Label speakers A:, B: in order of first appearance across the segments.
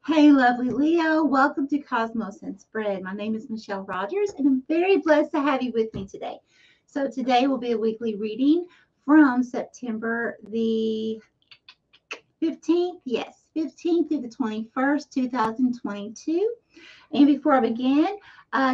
A: Hey, lovely Leo. Welcome to Cosmos and Spread. My name is Michelle Rogers, and I'm very blessed to have you with me today. So today will be a weekly reading from September the 15th. Yes, 15th through the 21st, 2022. And before I begin,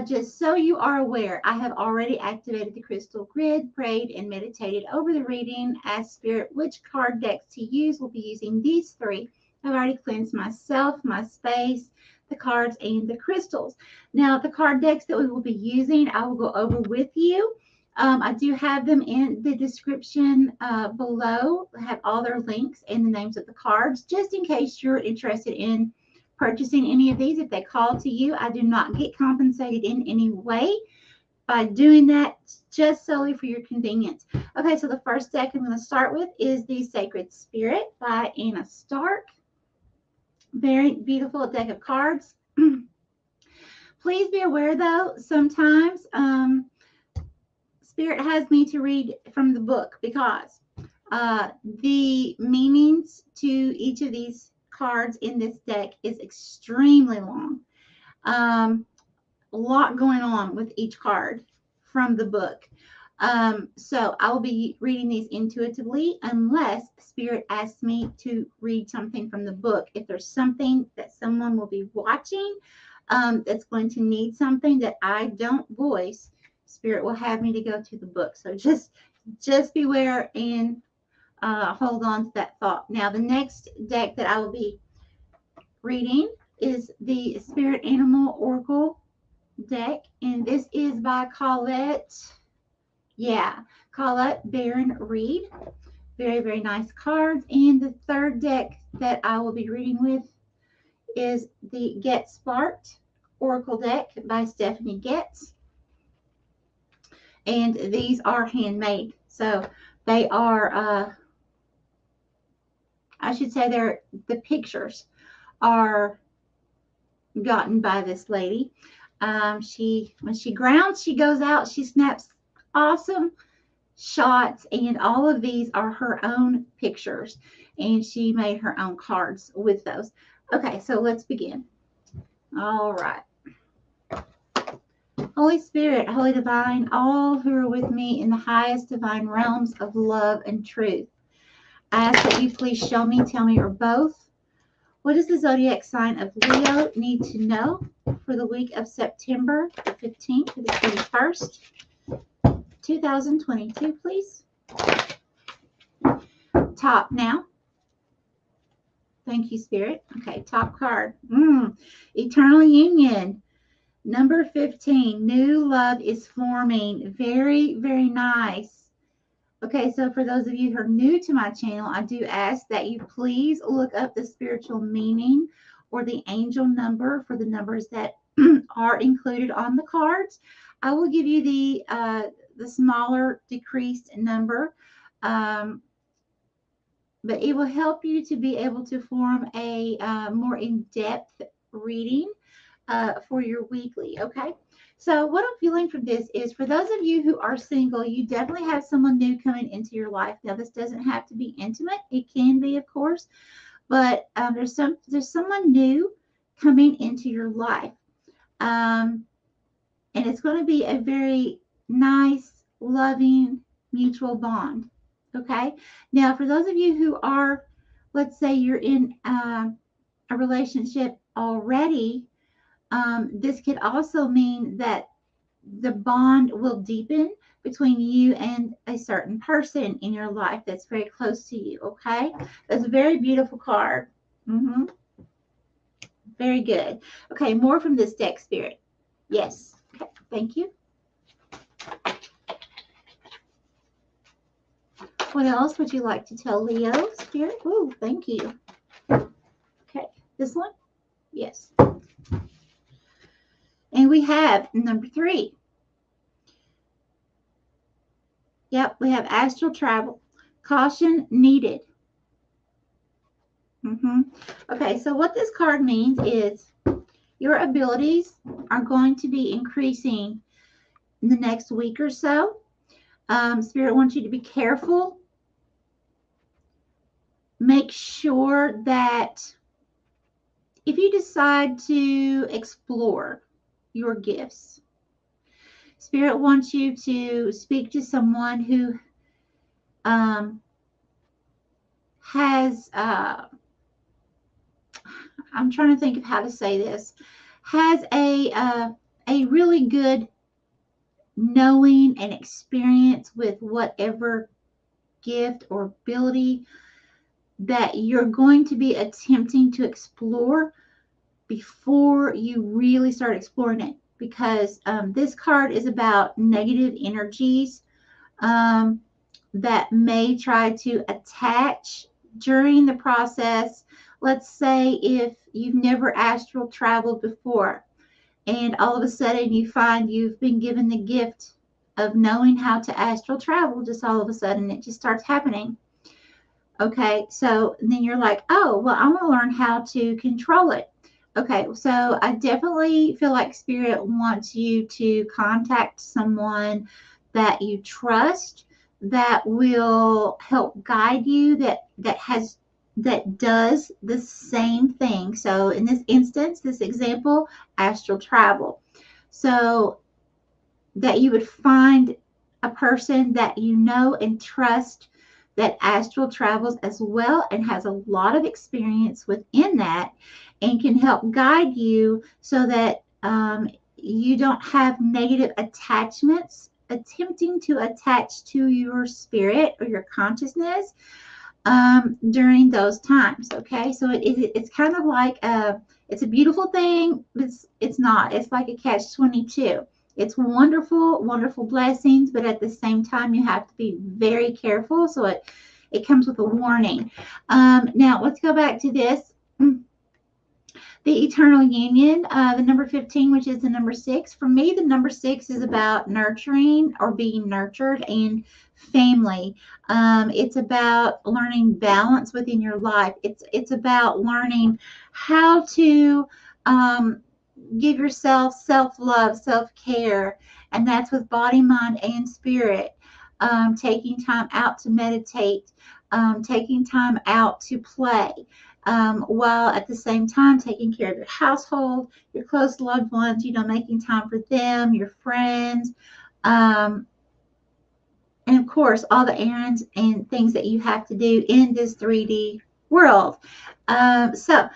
A: just so you are aware, I have already activated the crystal grid, prayed, and meditated over the reading. Asked Spirit which card decks to use. We'll be using these three. I've already cleansed myself, my space, the cards, and the crystals. Now, the card decks that we will be using, I will go over with you. I do have them in the description below. I have all their links and the names of the cards, just in case you're interested in purchasing any of these. If they call to you, I do not get compensated in any way by doing that, just solely for your convenience. Okay, so the first deck I'm going to start with is the Sacred Spirit by Anna Stark. Very beautiful deck of cards. Please be aware, though, sometimes Spirit has me to read from the book because the meanings to each of these cards in this deck is extremely long. A lot going on with each card from the book. So I will be reading these intuitively unless Spirit asks me to read something from the book. If there's something that someone will be watching that's going to need something that I don't voice, Spirit will have me to go to the book. So just beware and hold on to that thought. Now, the next deck that I will be reading is the Spirit Animal Oracle deck, and this is by Colette Baron Reed. Very, very nice cards. And the third deck that I will be reading with is the Getz Oracle deck by Stephanie Getz. And these are handmade. So they are, I should say the pictures are gotten by this lady. When she grounds, she goes out, she snaps awesome shots, and all of these are her own pictures, and she made her own cards with those. Okay, so let's begin. All right. Holy Spirit, Holy Divine, all who are with me in the highest divine realms of love and truth, I ask that you please show me, tell me, or both, what does the zodiac sign of Leo need to know for the week of September the 15th to the 21st, 2022, please? Top now. Thank you, Spirit. Okay, top card. Eternal Union. Number 15. New love is forming. Very, very nice. Okay, so for those of you who are new to my channel, I do ask that you please look up the spiritual meaning or the angel number for the numbers that are included on the cards. I will give you the smaller decreased number, but it will help you to be able to form a more in-depth reading for your weekly, okay? So what I'm feeling from this is, for those of you who are single, you definitely have someone new coming into your life. Now, this doesn't have to be intimate. It can be, of course, but there's someone new coming into your life. And it's going to be a very nice, loving, mutual bond, okay? Now, for those of you who are, let's say you're in a relationship already, this could also mean that the bond will deepen between you and a certain person in your life that's very close to you, okay? That's a very beautiful card. Very good. Okay, more from this deck, Spirit. Yes. Okay, thank you. What else would you like to tell Leo, Spirit? Oh, thank you. Okay, this one? Yes. And we have number 3. Yep, we have astral travel. Caution needed. Okay, so what this card means is your abilities are going to be increasing in the next week or so. Spirit wants you to be careful. Make sure that if you decide to explore your gifts, Spirit wants you to speak to someone who has, I'm trying to think of how to say this, has a really good knowing and experience with whatever gift or ability that you're going to be attempting to explore before you really start exploring it. Because this card is about negative energies that may try to attach during the process. Let's say if you've never astral traveled before, and all of a sudden you find you've been given the gift of knowing how to astral travel, just all of a sudden it just starts happening. Okay, so then you're like, oh, well, I want to learn how to control it. Okay, so I definitely feel like Spirit wants you to contact someone that you trust, that will help guide you, that does the same thing. So in this instance, this example, astral travel. So that you would find a person that you know and trust that astral travels as well and has a lot of experience within that, and can help guide you so that you don't have negative attachments attempting to attach to your spirit or your consciousness during those times. Okay, so it's kind of like it's a beautiful thing, but it's not. It's like a catch-22. It's wonderful, wonderful blessings, but at the same time, you have to be very careful. So it comes with a warning. Now, let's go back to this. The eternal union, the number 15, which is the number 6. For me, the number 6 is about nurturing or being nurtured and family. It's about learning balance within your life. It's about learning how to give yourself self-love, self-care, and that's with body, mind, and spirit. Taking time out to meditate, taking time out to play, while at the same time taking care of your household, your close loved ones, making time for them, your friends, and of course, all the errands and things that you have to do in this 3D world. So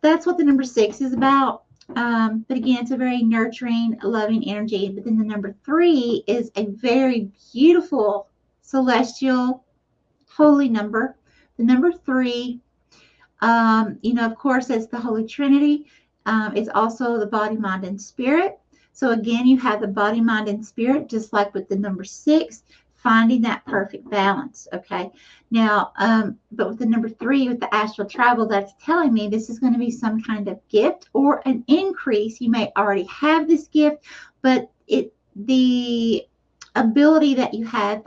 A: that's what the number 6 is about. But again, it's a very nurturing, loving energy. But then the number 3 is a very beautiful, celestial, holy number. The number 3, of course, it's the Holy Trinity. It's also the body, mind, and spirit. So again, you have the body, mind, and spirit, just like with the number 6, finding that perfect balance. Okay. Now, but with the number 3, with the astral travel, that's telling me this is going to be some kind of gift or an increase. You may already have this gift, but the ability that you have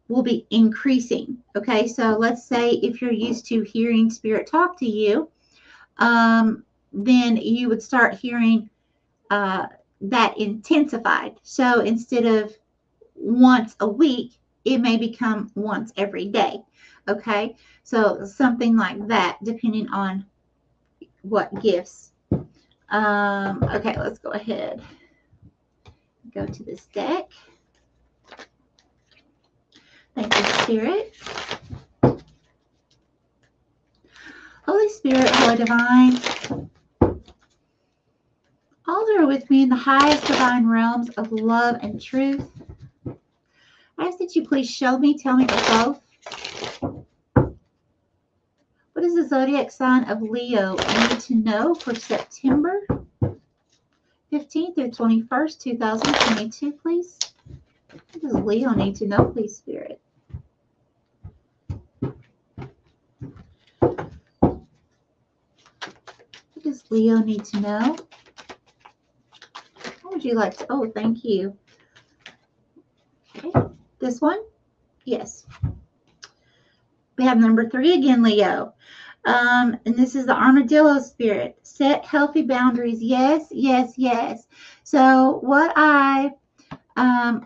A: will be increasing. Okay. So let's say if you're used to hearing spirit talk to you, then you would start hearing that intensified. So instead of once a week, it may become once every day. Okay, so something like that, depending on what gifts. Okay, let's go ahead. Go to this deck. Thank you, Spirit. Holy Spirit, Holy Divine, all that are with me in the highest divine realms of love and truth, I ask that you please show me, tell me, or both. What does the zodiac sign of Leo need to know for September 15th through 21st, 2022, please? What does Leo need to know, please, Spirit? What does Leo need to know? What would you like to? Oh, thank you. Okay. This one? Yes. We have number 3 again, Leo. And this is the armadillo spirit. Set healthy boundaries. Yes, yes, yes. So what I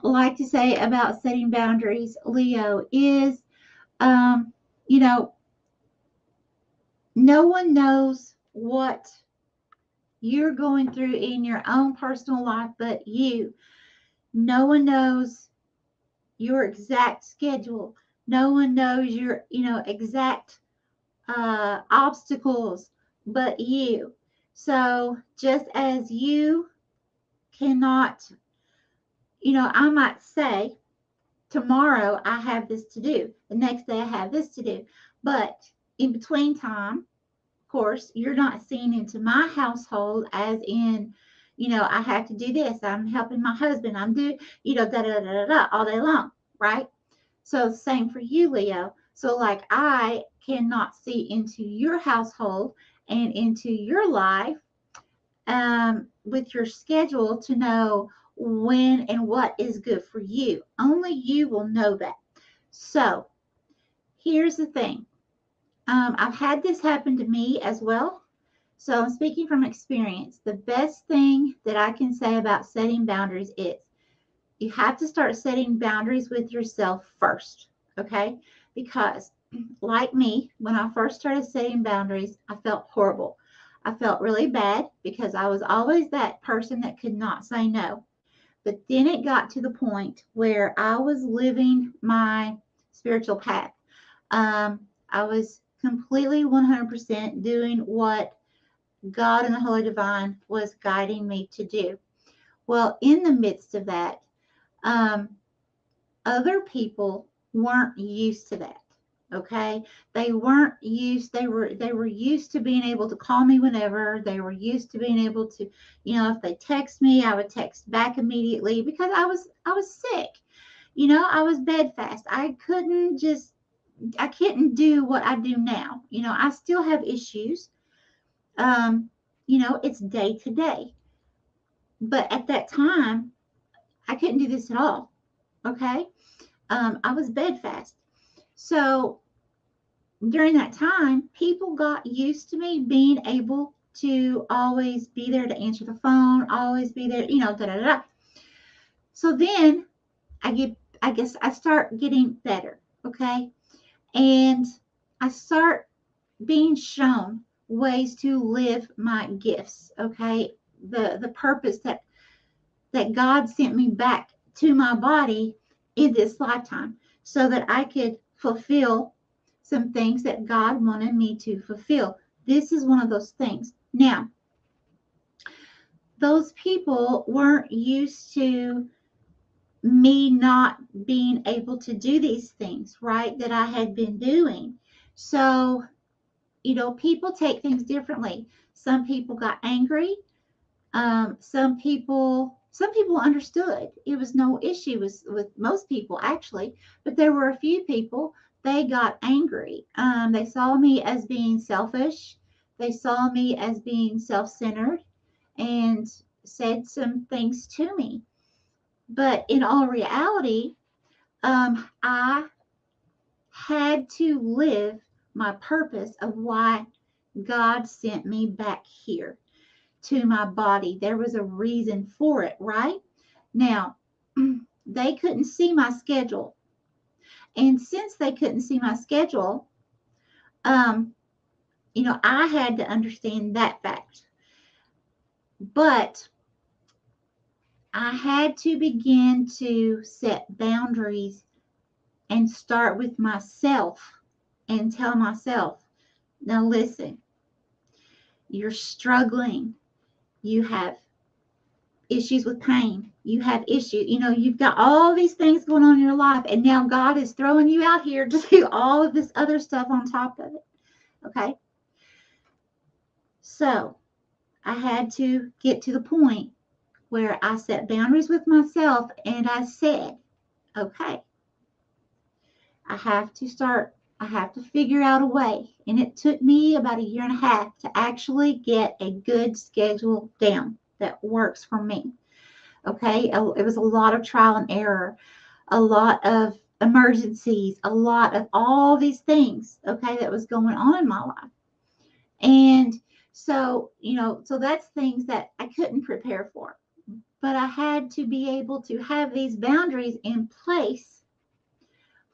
A: like to say about setting boundaries, Leo, is, no one knows what you're going through in your own personal life but you. No one knows your exact schedule. No one knows your, exact obstacles but you. So just as you cannot, I might say, tomorrow I have this to do. The next day I have this to do. But in between time, of course, you're not seeing into my household as in, I have to do this. I'm helping my husband. I'm doing, da da da da da all day long, right? So same for you, Leo. So like I cannot see into your household and into your life with your schedule to know when and what is good for you. Only you will know that. So here's the thing. I've had this happen to me as well. So I'm speaking from experience. The best thing that I can say about setting boundaries is you have to start setting boundaries with yourself first, okay? Because like me, when I first started setting boundaries, I felt horrible. I felt really bad because I was always that person that could not say no. But then it got to the point where I was living my spiritual path. I was completely 100% doing what God and the Holy Divine was guiding me to do. Well, in the midst of that, other people weren't used to that. Okay, they weren't used. They were used to being able to call me whenever. They were used to being able to, if they text me, I would text back immediately because I was sick. I was bedfast. I couldn't do what I do now. I still have issues. It's day to day. But at that time, I couldn't do this at all. Okay. I was bedfast. So during that time, people got used to me being able to always be there to answer the phone, always be there, da da da. So then I guess I start getting better. Okay. And I start being shown ways to live my gifts. Okay. The purpose that God sent me back to my body in this lifetime so that I could fulfill some things that God wanted me to fulfill. This is one of those things. Now, those people weren't used to me not being able to do these things, right, that I had been doing. So, people take things differently. Some people got angry. Some people understood. It was no issue with most people actually, but there were a few people, they got angry. They saw me as being selfish. They saw me as being self-centered and said some things to me. But in all reality, I had to live my purpose of why God sent me back here to my body. There was a reason for it, right? Now, they couldn't see my schedule. And since they couldn't see my schedule, I had to understand that fact. But I had to begin to set boundaries and start with myself and tell myself, now listen, you're struggling. You have issues with pain. You have issues, you've got all these things going on in your life, and now God is throwing you out here to do all of this other stuff on top of it. Okay. So I had to get to the point where I set boundaries with myself and I said, okay, I have to figure out a way. And it took me about 1.5 years to actually get a good schedule down that works for me. Okay. It was a lot of trial and error, a lot of emergencies, a lot of all these things, okay, that was going on in my life. And so, so that's things that I couldn't prepare for. But I had to be able to have these boundaries in place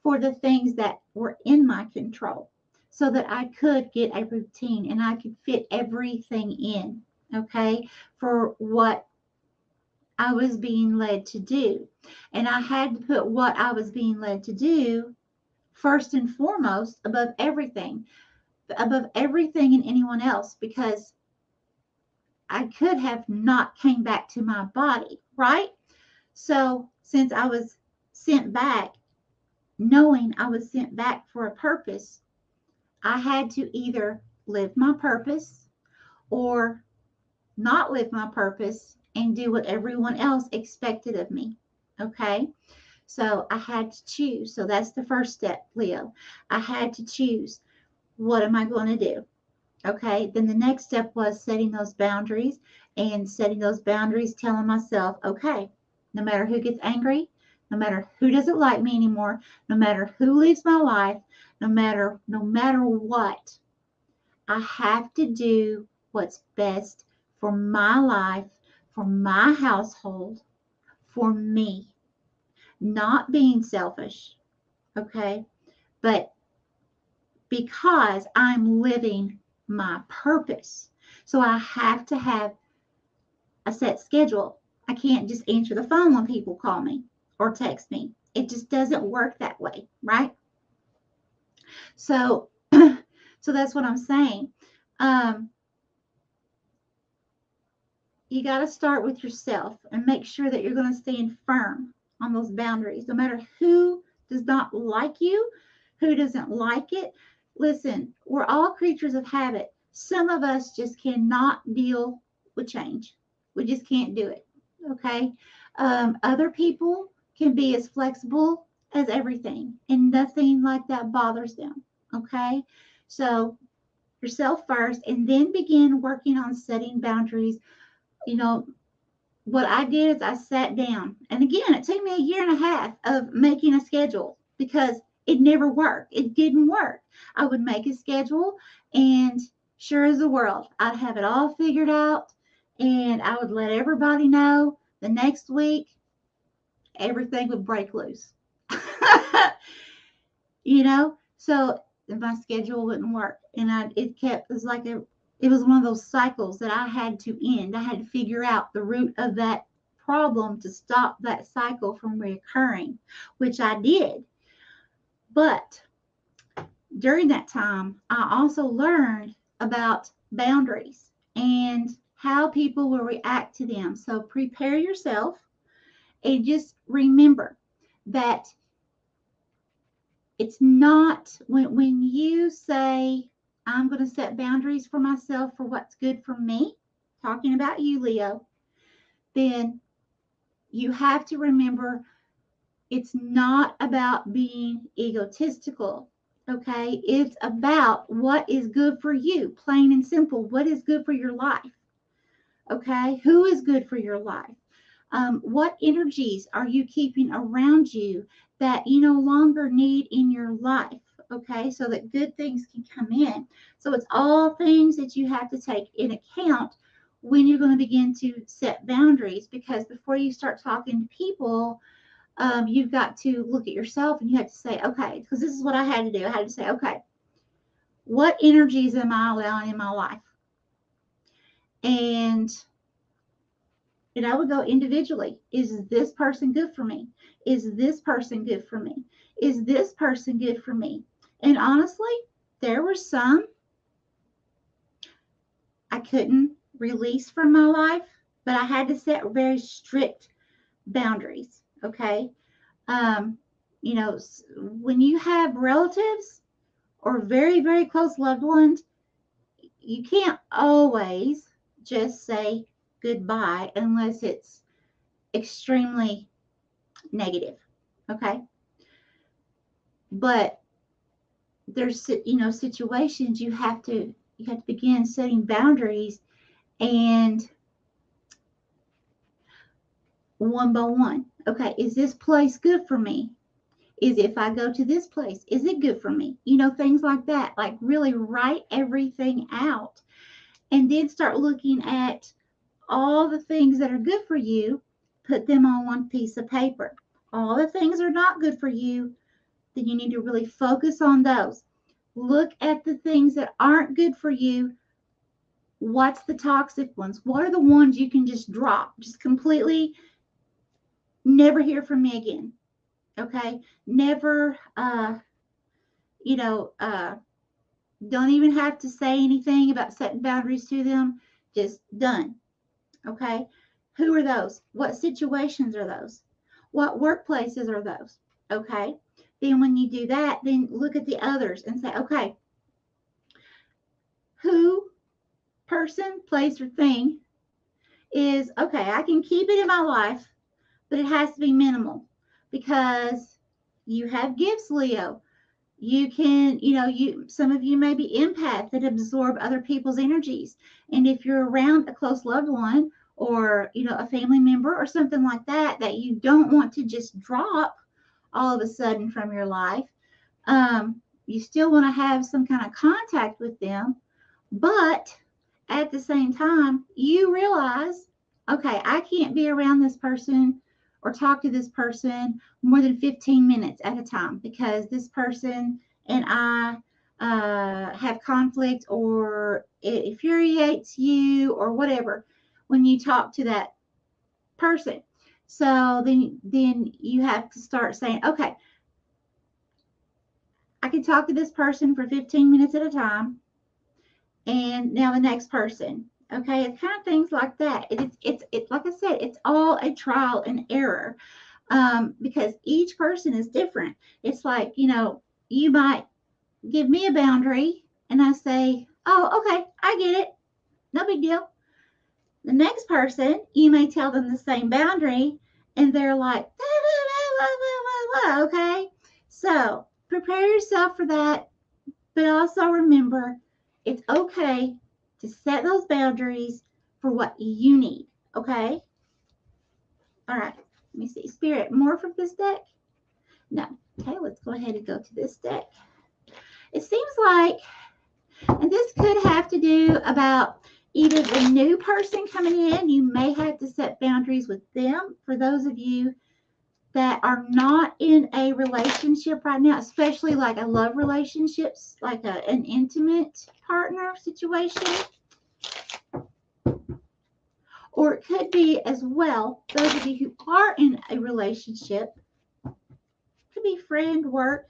A: for the things that were in my control. so that I could get a routine and I could fit everything in, okay, for what I was being led to do. And I had to put what I was being led to do first and foremost above everything and anyone else, because I could have not came back to my body, right? So since I was sent back, knowing I was sent back for a purpose, I had to either live my purpose or not live my purpose and do what everyone else expected of me. Okay. So I had to choose. So that's the first step, Leo. I had to choose. What am I going to do? Okay. Then the next step was setting those boundaries, telling myself, okay, no matter who gets angry, no matter who doesn't like me anymore, no matter who leaves my life, no matter what, I have to do what's best for my life, for my household, for me. Not being selfish, okay? But because I'm living my purpose. So I have to have a set schedule. I can't just answer the phone when people call me or text me. It just doesn't work that way, right? So, so that's what I'm saying. You got to start with yourself and make sure that you're going to stand firm on those boundaries, no matter who does not like you, who doesn't like it. Listen, we're all creatures of habit. Some of us just cannot deal with change. We just can't do it. Okay. Other people can be as flexible as everything, and nothing like that bothers them. Okay. So yourself first, and then begin working on setting boundaries. You know, what I did is I sat down, and again, it took me a year and a half of making a schedule because it never worked. It didn't work. I would make a schedule, and sure as the world, I'd have it all figured out, and I would let everybody know. The next week, everything would break loose. So my schedule wouldn't work, and it was one of those cycles that I had to end. I had to figure out the root of that problem to stop that cycle from reoccurring, which I did. But during that time, I also learned about boundaries and how people will react to them. So prepare yourself, and just remember that it's not when you say, I'm going to set boundaries for myself for what's good for me, talking about you, Leo, then you have to remember it's not about being egotistical. Okay. It's about what is good for you, plain and simple. What is good for your life? Okay. Who is good for your life? What energies are you keeping around you that you no longer need in your life? Okay, so that good things can come in. So it's all things that you have to take in account when you're going to begin to set boundaries, because before you start talking to people, you've got to look at yourself, and you have to say, okay, because this is what I had to do. I had to say, okay, what energies am I allowing in my life? And I would go individually. Is this person good for me? Is this person good for me? Is this person good for me? And honestly, there were some I couldn't release from my life, but I had to set very strict boundaries. Okay. When you have relatives or very, very close loved ones, you can't always just say goodbye unless it's extremely negative. Okay. But there's, situations you have to begin setting boundaries, and one by one. Okay. Is this place good for me? If I go to this place, is it good for me? Things like that. Like really write everything out, and then start looking at all the things that are good for you, put them on one piece of paper. All the things are not good for you, then you need to really focus on those. Look at the things that aren't good for you. What's the toxic ones? What are the ones you can just drop? Just completely never hear from me again. Okay? Never, don't even have to say anything about setting boundaries to them. Just done. Okay? Who are those? What situations are those? What workplaces are those? Okay? Then when you do that, then look at the others and say, okay, who, person, place, or thing is, okay, I can keep it in my life, but it has to be minimal because you have gifts, Leo. You can, some of you may be empaths that absorb other people's energies. And if you're around a close loved one or, a family member or something like that, that you don't want to just drop all of a sudden from your life, you still want to have some kind of contact with them. But at the same time, you realize, okay, I can't be around this person or talk to this person more than 15 minutes at a time because this person and I have conflict, or it infuriates you or whatever when you talk to that person. So then you have to start saying, okay, I can talk to this person for 15 minutes at a time, and now the next person. Okay, it's kind of things like that. It's like I said, it's all a trial and error, because each person is different. It's like, you might give me a boundary, and I say, oh, okay, I get it, no big deal. The next person, you may tell them the same boundary, and they're like, okay. So prepare yourself for that, but also remember, it's okay to set those boundaries for what you need. Okay? All right. Let me see. Spirit, more from this deck? No. Okay, let's go ahead and go to this deck. It seems like, and this could have to do about either the new person coming in, you may have to set boundaries with them. For those of you that are not in a relationship right now, especially like a love relationships, like an intimate partner situation. Or it could be as well, those of you who are in a relationship, could be friend, work,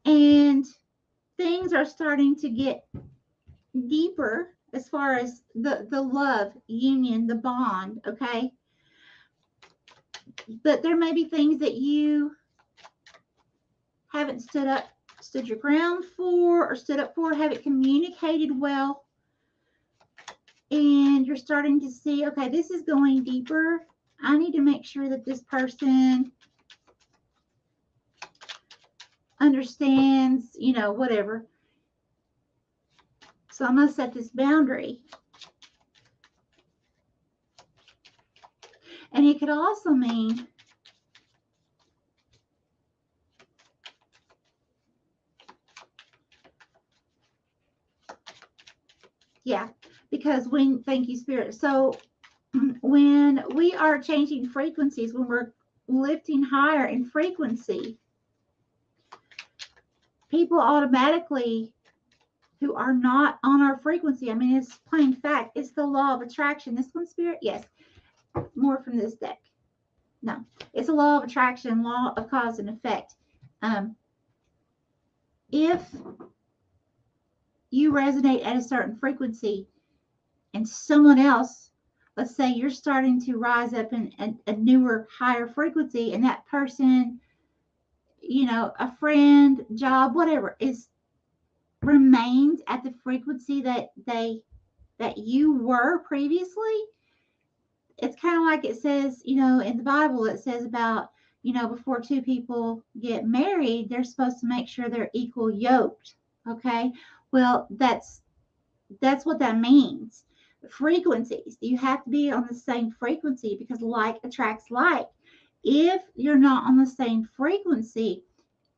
A: and things are starting to get deeper as far as the love, union, the bond, okay? But there may be things that you haven't stood your ground for, or stood up for, haven't communicated well. And you're starting to see, okay, this is going deeper. I need to make sure that this person understands, whatever. So I'm going to set this boundary. And it could also mean, yeah, because thank you, Spirit. So when we are changing frequencies, when we're lifting higher in frequency, people automatically who are not on our frequency, I mean, it's plain fact, it's the law of attraction. This one, Spirit? Yes. More from this deck. No, it's a law of attraction, law of cause and effect. If you resonate at a certain frequency and someone else, let's say you're starting to rise up in a newer, higher frequency, and that person, a friend, job, whatever, remains at the frequency that you were previously, it's kind of like it says, in the Bible, it says about, before two people get married, they're supposed to make sure they're equal yoked. Okay. Well, that's what that means. Frequencies. You have to be on the same frequency because like attracts like. If you're not on the same frequency,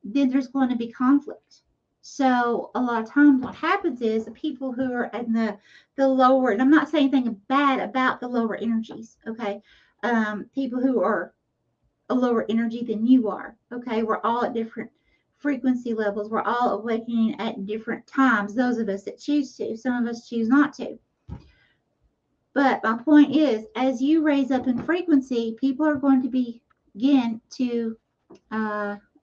A: then there's going to be conflict. So a lot of times what happens is the people who are in the lower, and I'm not saying anything bad about the lower energies, okay? People who are a lower energy than you are, okay? We're all at different frequency levels. We're all awakening at different times. Those of us that choose to, some of us choose not to. But my point is, as you raise up in frequency, people are going to begin to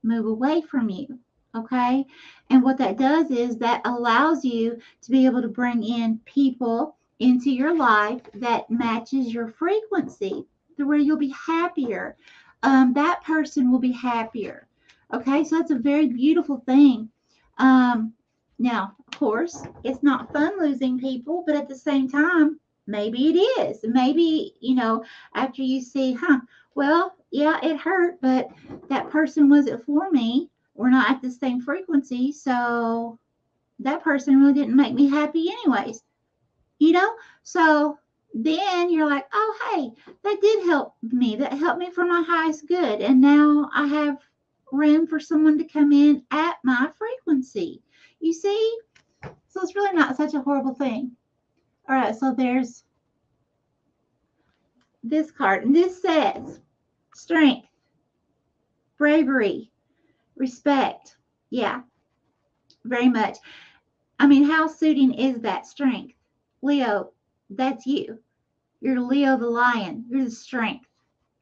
A: move away from you. Okay? And what that does is that allows you to be able to bring in people into your life that matches your frequency, to where you'll be happier. That person will be happier. Okay? So that's a very beautiful thing. Now, of course, it's not fun losing people, but at the same time, maybe it is. Maybe, after you see, well, yeah, it hurt, but that person wasn't for me. We're not at the same frequency, so that person really didn't make me happy anyways. So then you're like, oh, hey, that did help me. That helped me for my highest good. And now I have room for someone to come in at my frequency. You see? So it's really not such a horrible thing. All right, so there's this card, and this says strength, bravery, respect. Yeah, very much. I mean, how suiting is that strength? Leo, that's you. You're Leo the lion. You're the strength,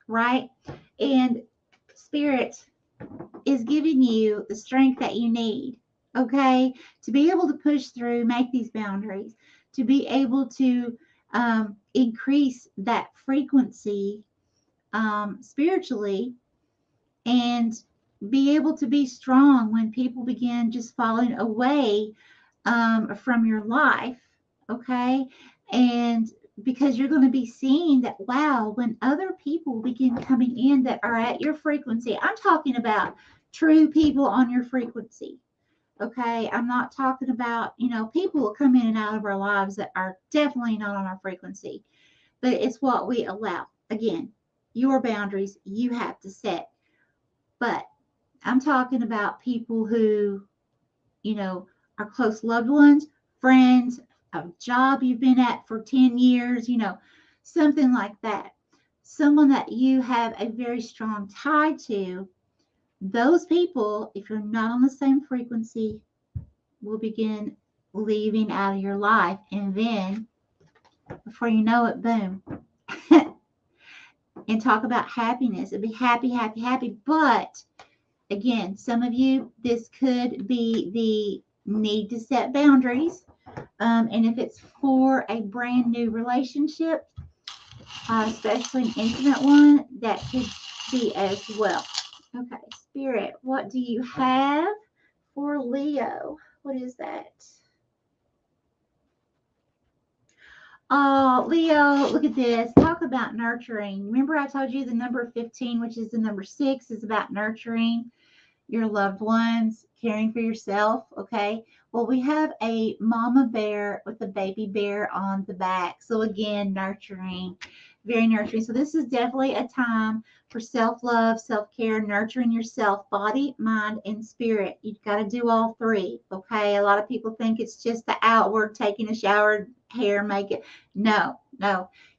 A: right? And Spirit is giving you the strength that you need, okay, to be able to push through, make these boundaries, to be able to increase that frequency spiritually, and be able to be strong when people begin just falling away from your life, okay? And because you're going to be seeing that, wow, when other people begin coming in that are at your frequency, I'm talking about true people on your frequency, okay? I'm not talking about, people will come in and out of our lives that are definitely not on our frequency, but it's what we allow. Again, your boundaries you have to set. But I'm talking about people who, are close loved ones, friends, a job you've been at for 10 years, something like that. Someone that you have a very strong tie to. Those people, if you're not on the same frequency, will begin leaving out of your life. And then, before you know it, boom. And talk about happiness. It'd be happy, happy, happy. But again, some of you, this could be the need to set boundaries. And if it's for a brand new relationship, especially an intimate one, that could be as well. Okay, Spirit, what do you have for Leo? What is that? Oh, Leo, look at this. Talk about nurturing. Remember I told you the number 15, which is the number 6, is about nurturing your loved ones, caring for yourself, okay? Well, we have a mama bear with a baby bear on the back. So again, nurturing, very nurturing. So this is definitely a time for self-love, self-care, nurturing yourself, body, mind, and spirit. You've got to do all three, okay? A lot of people think it's just the outward, taking a shower, hair, makeup. No.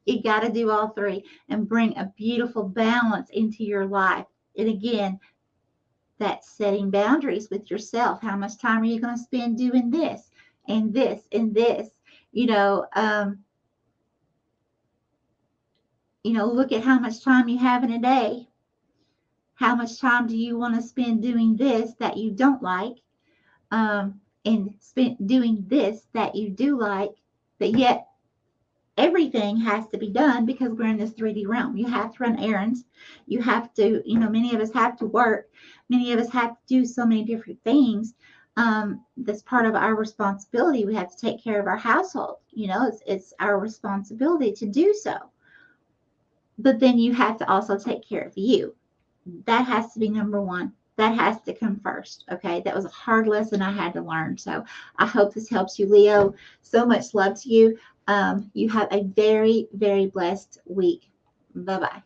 A: You got to do all three and bring a beautiful balance into your life. And again, that's setting boundaries with yourself. How much time are you going to spend doing this and this and this? Look at how much time you have in a day. How much time do you want to spend doing this that you don't like, and spend doing this that you do like, but yet everything has to be done because we're in this 3D realm. You have to run errands. You have to, many of us have to work. Many of us have to do so many different things. That's part of our responsibility. We have to take care of our household. It's our responsibility to do so. But then you have to also take care of you. That has to be number one. That has to come first. Okay. That was a hard lesson I had to learn. So I hope this helps you, Leo. So much love to you. You have a very, very blessed week. Bye-bye.